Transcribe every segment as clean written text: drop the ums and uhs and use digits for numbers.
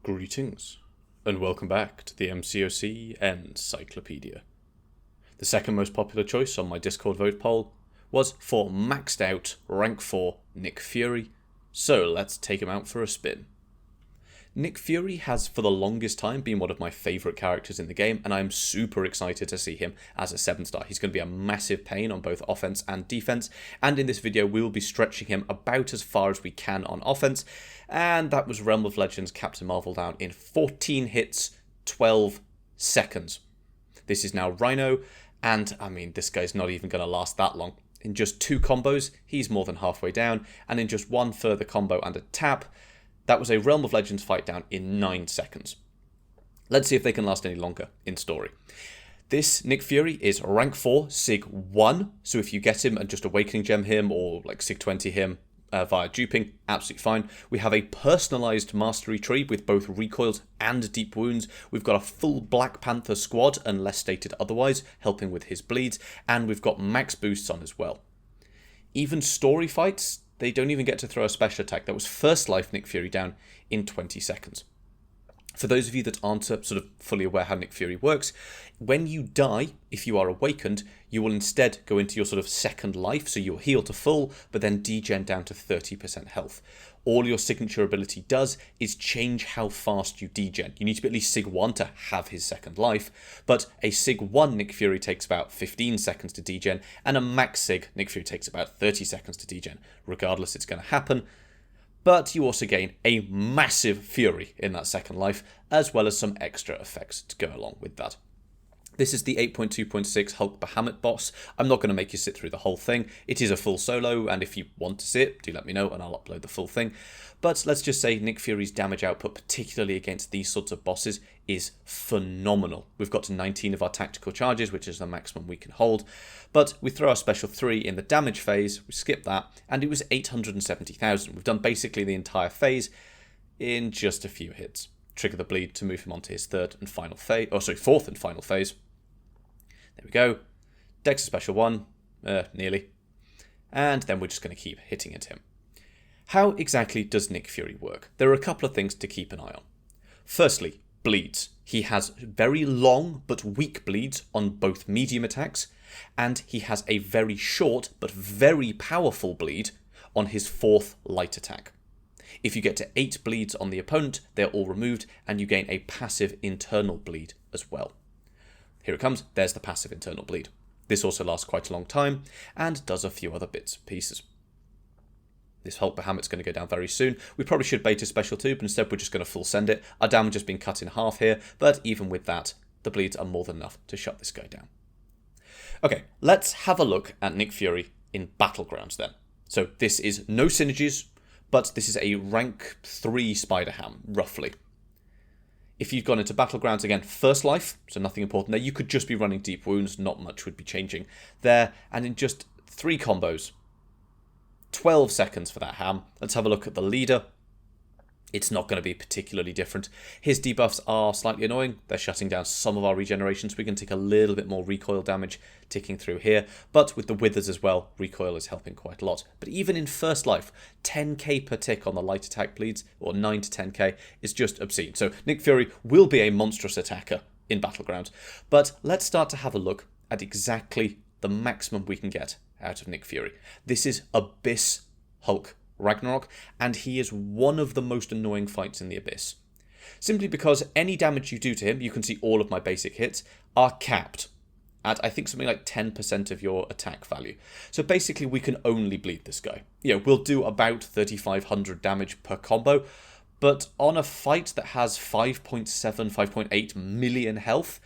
Greetings, and welcome back to the MCOC Encyclopedia. The second most popular choice on my Discord vote poll was for maxed out rank 4 Nick Fury, so let's take him out for a spin. Nick Fury has for the longest time been one of my favourite characters in the game, and I'm super excited to see him as a 7-star. He's going to be a massive pain on both offense and defense, and in this video we will be stretching him about as far as we can on offense, and that was Realm of Legends Captain Marvel down in 14 hits, 12 seconds. This is now Rhino, and I mean, this guy's not even going to last that long. In just 2 combos, he's more than halfway down, and in just 1 further combo and a tap, that was a Realm of Legends fight down in 9 seconds. Let's see if they can last any longer in story. This Nick Fury is rank 4, Sig 1, so if you get him and just Awakening Gem him or like Sig 20 him via duping, absolutely fine. We have a personalised mastery tree with both recoils and deep wounds. We've got a full Black Panther squad, unless stated otherwise, helping with his bleeds, and we've got max boosts on as well. Even story fights, they don't even get to throw a special attack. That was first life Nick Fury down in 20 seconds. For those of you that aren't sort of fully aware how Nick Fury works, when you die, if you are awakened, you will instead go into your sort of second life, so you'll heal to full, but then degen down to 30% health. All your signature ability does is change how fast you degen. You need to be at least Sig 1 to have his second life, but a Sig 1 Nick Fury takes about 15 seconds to degen, and a max Sig Nick Fury takes about 30 seconds to degen. Regardless, it's going to happen. But you also gain a massive Fury in that second life, as well as some extra effects to go along with that. This is the 8.2.6 Hulk Bahamut boss. I'm not going to make you sit through the whole thing. It is a full solo, and if you want to see it, do let me know and I'll upload the full thing. But let's just say Nick Fury's damage output, particularly against these sorts of bosses, is phenomenal. We've got to 19 of our tactical charges, which is the maximum we can hold. But we throw our special 3 in the damage phase, we skip that, and it was 870,000. We've done basically the entire phase in just a few hits. Trigger the bleed to move him onto his fourth and final phase. There we go. Dex a special 1, nearly. And then we're just going to keep hitting at him. How exactly does Nick Fury work? There are a couple of things to keep an eye on. Firstly, bleeds. He has very long but weak bleeds on both medium attacks, and he has a very short but very powerful bleed on his 4th light attack. If you get to 8 bleeds on the opponent, they're all removed, and you gain a passive internal bleed as well. Here it comes, there's the passive internal bleed. This also lasts quite a long time, and does a few other bits and pieces. This Hulk Bahamut's going to go down very soon. We probably should bait a special 2, but instead we're just going to full send it. Our damage has been cut in half here, but even with that, the bleeds are more than enough to shut this guy down. Okay, let's have a look at Nick Fury in Battlegrounds then. So this is no synergies, but this is a rank 3 Spider-Ham, roughly. If you've gone into Battlegrounds, again, first life, so nothing important there. You could just be running deep wounds, not much would be changing there. And in just 3 combos, 12 seconds for that ham. Let's have a look at the leader. It's not going to be particularly different. His debuffs are slightly annoying. They're shutting down some of our regenerations. We can take a little bit more recoil damage ticking through here. But with the withers as well, recoil is helping quite a lot. But even in first life, 10k per tick on the light attack bleeds, or 9 to 10k, is just obscene. So Nick Fury will be a monstrous attacker in Battlegrounds. But let's start to have a look at exactly the maximum we can get out of Nick Fury. This is Abyss Hulk Ragnarok, and he is one of the most annoying fights in the Abyss. Simply because any damage you do to him, you can see all of my basic hits, are capped at, I think, something like 10% of your attack value. So basically, we can only bleed this guy. We'll do about 3,500 damage per combo, but on a fight that has 5.7, 5.8 million health,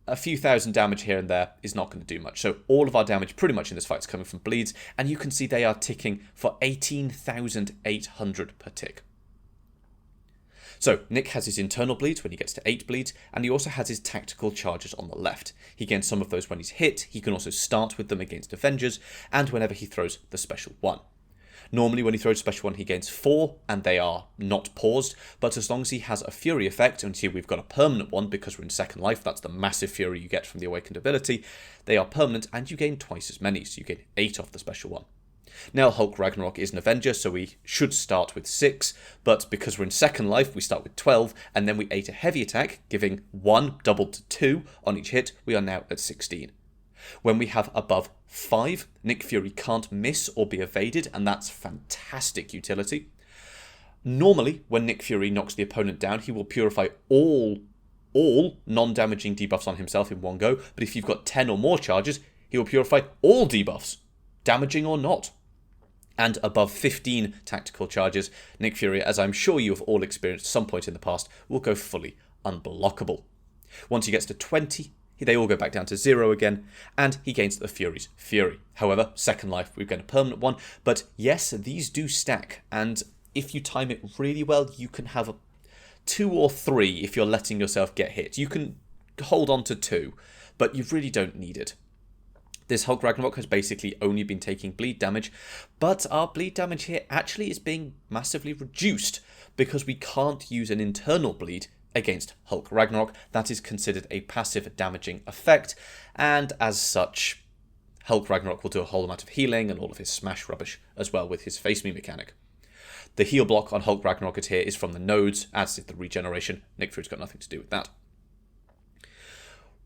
a few thousand damage here and there is not going to do much. So all of our damage pretty much in this fight is coming from bleeds, and you can see they are ticking for 18,800 per tick. So Nick has his internal bleeds when he gets to 8 bleeds, and he also has his tactical charges on the left. He gains some of those when he's hit. He can also start with them against Avengers, and whenever he throws the special 1. Normally when he throws special 1 he gains 4 and they are not paused, but as long as he has a Fury effect, and here we've got a permanent one because we're in second life, that's the massive Fury you get from the awakened ability, they are permanent and you gain twice as many, so you gain 8 off the special 1. Now, Hulk Ragnarok is an Avenger, so we should start with 6, but because we're in second life, we start with 12, and then we ate a heavy attack, giving 1 doubled to 2 on each hit. We are now at 16. When we have above 5, Nick Fury can't miss or be evaded, and that's fantastic utility. Normally, when Nick Fury knocks the opponent down, he will purify all non-damaging debuffs on himself in one go, but if you've got 10 or more charges, he will purify all debuffs, damaging or not. And above 15 tactical charges, Nick Fury, as I'm sure you have all experienced at some point in the past, will go fully unblockable. Once he gets to 20, they all go back down to 0 again, and he gains the Fury's Fury. However, second life, we get a permanent one, but yes, these do stack, and if you time it really well, you can have 2 or 3 if you're letting yourself get hit. You can hold on to 2, but you really don't need it. This Hulk Ragnarok has basically only been taking bleed damage, but our bleed damage here actually is being massively reduced because we can't use an internal bleed against Hulk Ragnarok. That is considered a passive damaging effect, and as such, Hulk Ragnarok will do a whole amount of healing and all of his smash rubbish as well with his face me mechanic. The heal block on Hulk Ragnarok here is from the nodes, as is the regeneration. Nick Fury's got nothing to do with that.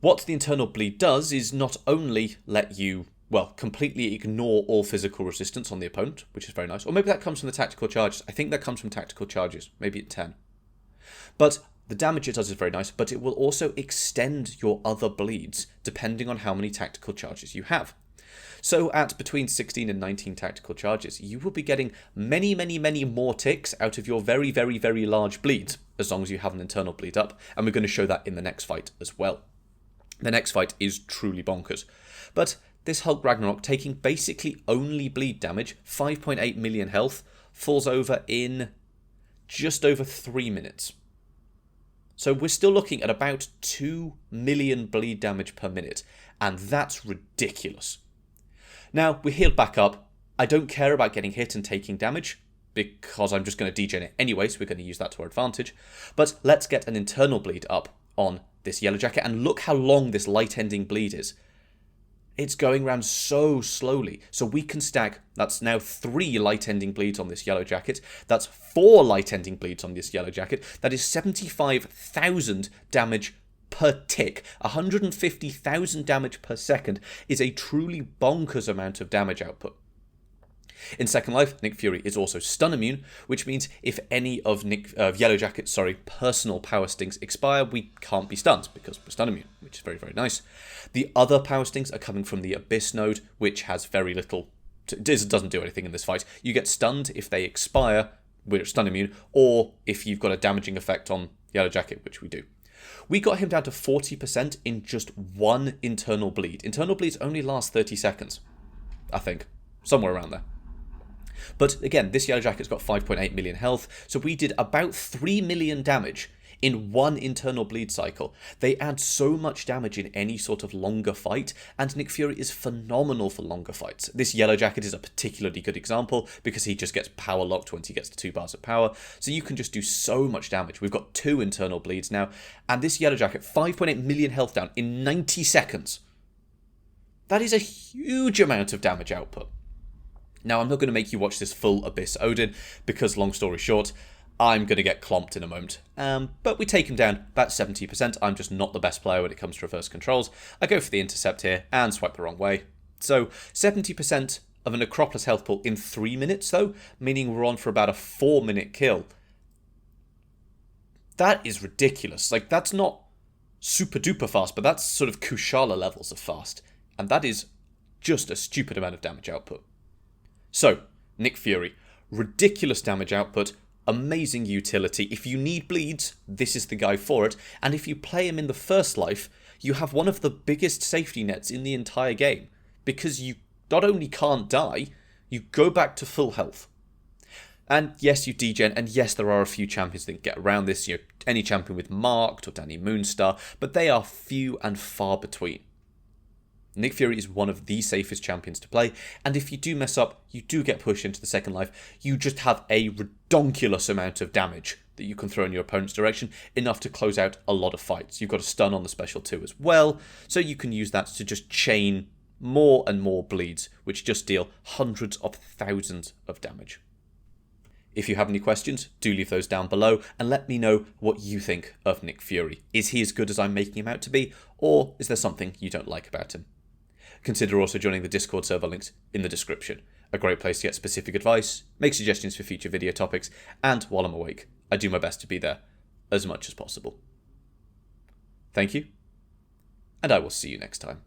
What the internal bleed does is not only let you, well, completely ignore all physical resistance on the opponent, which is very nice, or maybe that comes from the tactical charges. I think that comes from tactical charges, maybe at 10. But the damage it does is very nice, but it will also extend your other bleeds depending on how many tactical charges you have. So at between 16 and 19 tactical charges, you will be getting many, many, many more ticks out of your very, very, very large bleeds, as long as you have an internal bleed up, and we're going to show that in the next fight as well. The next fight is truly bonkers. But this Hulk Ragnarok, taking basically only bleed damage, 5.8 million health, falls over in just over 3 minutes. So we're still looking at about 2 million bleed damage per minute, and that's ridiculous. Now, we're healed back up. I don't care about getting hit and taking damage, because I'm just going to degen it anyway, so we're going to use that to our advantage. But let's get an internal bleed up on this Yellowjacket, and look how long this light-ending bleed is. It's going around so slowly, so we can stack, that's now 3 light-ending bleeds on this Yellowjacket, that's 4 light-ending bleeds on this Yellowjacket, that is 75,000 damage per tick. 150,000 damage per second is a truly bonkers amount of damage output. In second life, Nick Fury is also stun immune, which means if any of Yellowjacket's personal power stings expire, we can't be stunned because we're stun immune, which is very, very nice. The other power stings are coming from the Abyss node, which has very little, doesn't do anything in this fight. You get stunned if they expire, we're stun immune, or if you've got a damaging effect on Yellowjacket, which we do. We got him down to 40% in just 1 internal bleed. Internal bleeds only last 30 seconds, I think, somewhere around there. But again, this Yellowjacket's got 5.8 million health, so we did about 3 million damage in 1 internal bleed cycle. They add so much damage in any sort of longer fight, and Nick Fury is phenomenal for longer fights. This Yellowjacket is a particularly good example, because he just gets power locked once he gets to 2 bars of power, so you can just do so much damage. We've got 2 internal bleeds now, and this Yellowjacket, 5.8 million health down in 90 seconds. That is a huge amount of damage output. Now, I'm not going to make you watch this full Abyss Odin, because, long story short, I'm going to get clomped in a moment. But we take him down about 70%. I'm just not the best player when it comes to reverse controls. I go for the intercept here and swipe the wrong way. So, 70% of a Necropolis health pool in 3 minutes, though, meaning we're on for about a 4-minute kill. That is ridiculous. Like, that's not super duper fast, but that's sort of Kushala levels of fast. And that is just a stupid amount of damage output. So, Nick Fury, ridiculous damage output, amazing utility. If you need bleeds, this is the guy for it. And if you play him in the first life, you have one of the biggest safety nets in the entire game. Because you not only can't die, you go back to full health. And yes, you degen, and yes, there are a few champions that can get around this. You know, any champion with Marked or Danny Moonstar, but they are few and far between. Nick Fury is one of the safest champions to play, and if you do mess up, you do get pushed into the second life. You just have a redonkulous amount of damage that you can throw in your opponent's direction, enough to close out a lot of fights. You've got a stun on the special too as well, so you can use that to just chain more and more bleeds, which just deal hundreds of thousands of damage. If you have any questions, do leave those down below and let me know what you think of Nick Fury. Is he as good as I'm making him out to be, or is there something you don't like about him? Consider also joining the Discord server linked in the description. A great place to get specific advice, make suggestions for future video topics, and while I'm awake, I do my best to be there as much as possible. Thank you, and I will see you next time.